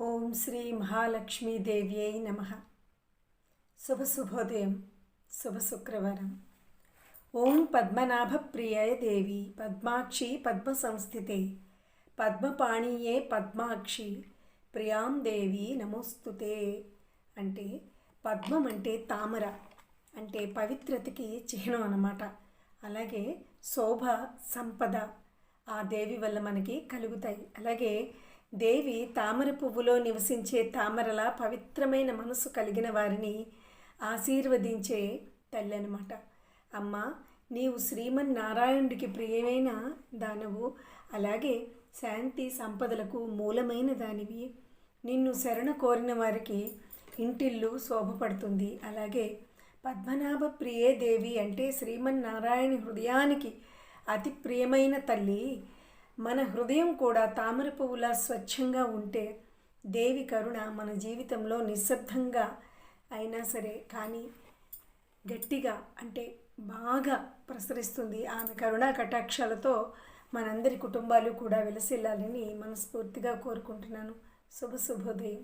ఓం శ్రీ మహాలక్ష్మీదేవ్యై నమ. శుభోదయం, శుభ శుక్రవారం. ఓం పద్మనాభ ప్రియాయ దేవి పద్మాక్షి పద్మ సంస్థితే పద్మపాణియే పద్మాక్షి ప్రియాం దేవి నమోస్తుతే. అంటే పద్మం అంటే తామర, అంటే పవిత్రతకి చిహ్నం అన్నమాట. అలాగే శోభ, సంపద ఆ దేవి వల్ల మనకి కలుగుతాయి. అలాగే దేవి తామర పువ్వులో నివసించే తామరల పవిత్రమైన మనసు కలిగిన వారిని ఆశీర్వదించే తల్లి అన్నమాట. అమ్మ, నీవు శ్రీమన్నారాయణుడికి ప్రియమైన దానవు, అలాగే శాంతి సంపదలకు మూలమైన దానివి. నిన్ను శరణ కోరిన వారికి ఇంటిల్లు శోభపడుతుంది. అలాగే పద్మనాభ ప్రియే దేవి అంటే శ్రీమన్నారాయణ హృదయానికి అతి ప్రియమైన తల్లి. మన హృదయం కూడా తామర పువ్వులా స్వచ్ఛంగా ఉంటే దేవి కరుణ మన జీవితంలో నిశ్శబ్దంగా అయినా సరే కానీ గట్టిగా, అంటే బాగా ప్రసరిస్తుంది. ఆమె కరుణా కటాక్షాలతో మనందరి కుటుంబాలు కూడా విలసిల్లాలని మనస్ఫూర్తిగా కోరుకుంటున్నాను. శుభోదయం.